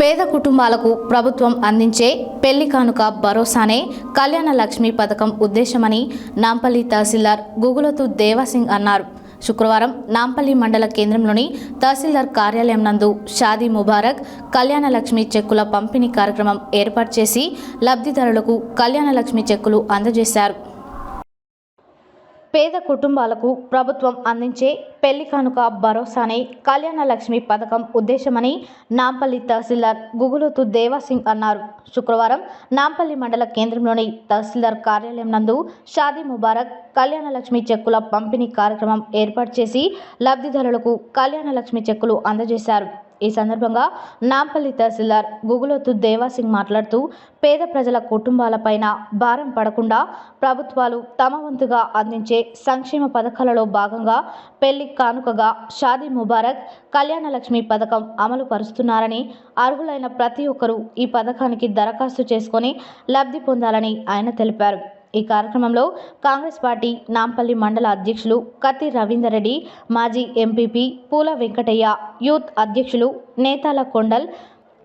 పేద కుటుంబాలకు ప్రభుత్వం అందించే పెళ్లి కానుక భరోసానే కళ్యాణ లక్ష్మి పథకం ఉద్దేశమని నాంపల్లి తహసీల్దార్ గుగులతు దేవాసింగ్ అన్నారు. శుక్రవారం నాంపల్లి మండల కేంద్రంలోని తహసీల్దార్ కార్యాలయం నందు షాదీ ముబారక్ కళ్యాణ లక్ష్మి చెక్కుల పంపిణీ కార్యక్రమం ఏర్పాటు చేసి లబ్ధిదారులకు కళ్యాణ లక్ష్మి చెక్కులు అందజేశారు. పేద కుటుంబాలకు ప్రభుత్వం అందించే పెళ్లి కానుక భరోసానే కళ్యాణ లక్ష్మి పథకం ఉద్దేశమని నాంపల్లి తహసీల్దార్ గుగులతు దేవాసింగ్ అన్నారు. శుక్రవారం నాంపల్లి మండల కేంద్రంలోని తహసీల్దార్ కార్యాలయం నందు షాదీ ముబారక్ కళ్యాణ లక్ష్మి చెక్కుల పంపిణీ కార్యక్రమం ఏర్పాటు చేసి లబ్ధిదారులకు కళ్యాణ లక్ష్మి చెక్కులు అందజేశారు. ఈ సందర్భంగా నాంపల్లి తహసీల్దార్ గుగులతు దేవాసింగ్ మాట్లాడుతూ పేద ప్రజల కుటుంబాలపైన భారం పడకుండా ప్రభుత్వాలు తమ వంతుగా అందించే సంక్షేమ పథకాలలో భాగంగా పెళ్లి కానుకగా షాదీ ముబారక్ కళ్యాణ లక్ష్మి పథకం అమలు పరుస్తున్నారని, అర్హులైన ప్రతి ఒక్కరూ ఈ పథకానికి దరఖాస్తు చేసుకొని లబ్ధి పొందాలని ఆయన తెలిపారు. ఈ కార్యక్రమంలో కాంగ్రెస్ పార్టీ నాంపల్లి మండల అధ్యక్షులు కత్తి రవీందర్ రెడ్డి, మాజీ ఎంపీపీ పూల వెంకటయ్య, యూత్ అధ్యక్షులు నేతాల కొండల్,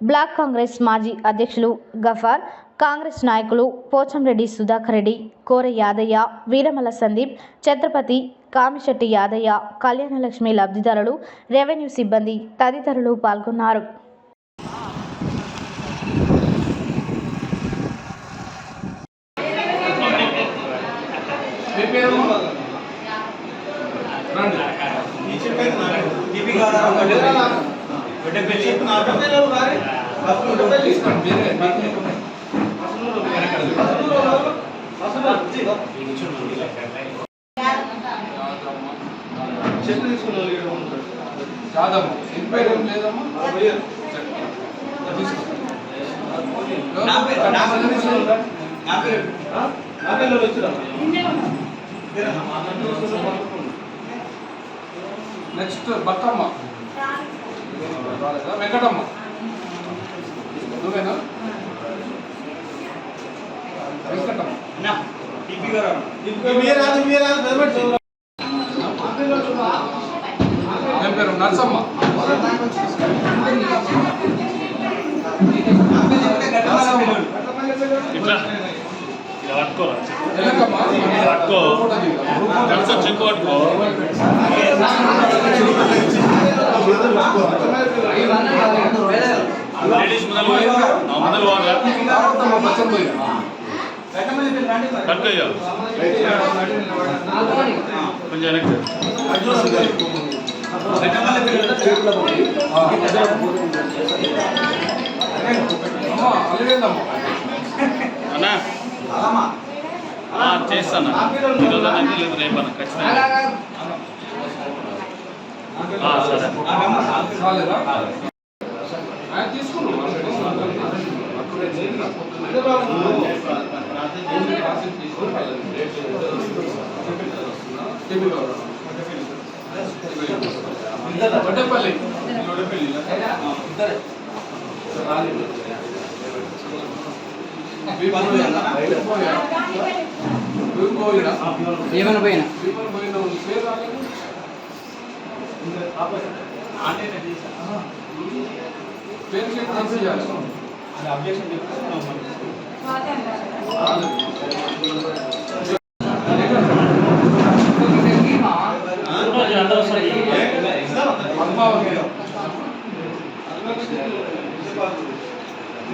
బ్లాక్ కాంగ్రెస్ మాజీ అధ్యక్షులు గఫార్, కాంగ్రెస్ నాయకులు పోచంరెడ్డి సుధాకర్ రెడ్డి, కోరె యాదయ్య, వీరమల సందీప్, ఛత్రపతి, కామిశెట్టి యాదయ్య, కళ్యాణలక్ష్మి లబ్ధిదారులు, రెవెన్యూ సిబ్బంది తదితరులు పాల్గొన్నారు. నెక్స్ట్ బక్కమ్మ, వెంకటమ్మ, నువ్వేనా? వెంకటమ్మ పేరు నర్సమ్మ, చేస్తాను ఈరోజు అనేది లేదు రేపన్నా ఖచ్చితంగా. ఏమైనా పోయినా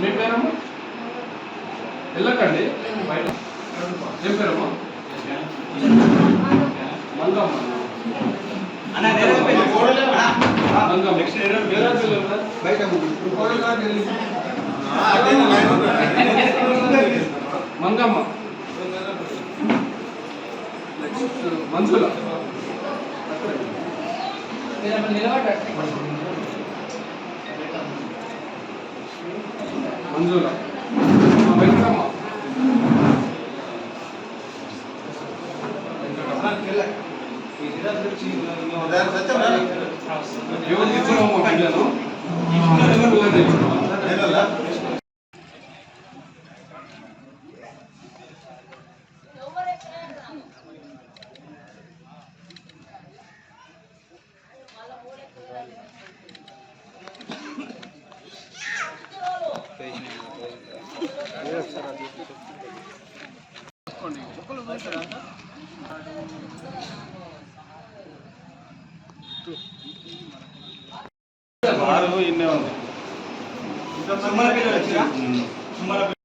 మీ పేరమ్మా వెళ్ళకండి బయట. ఏం పేరమ్మా? మంగమ్మ. మంగమ్మ, మంజుల, మంజుల, వెంకటమ్మ, ఎవరికి ఇచ్చినామో పిల్లలు వారు ఇన్నే ఉంది.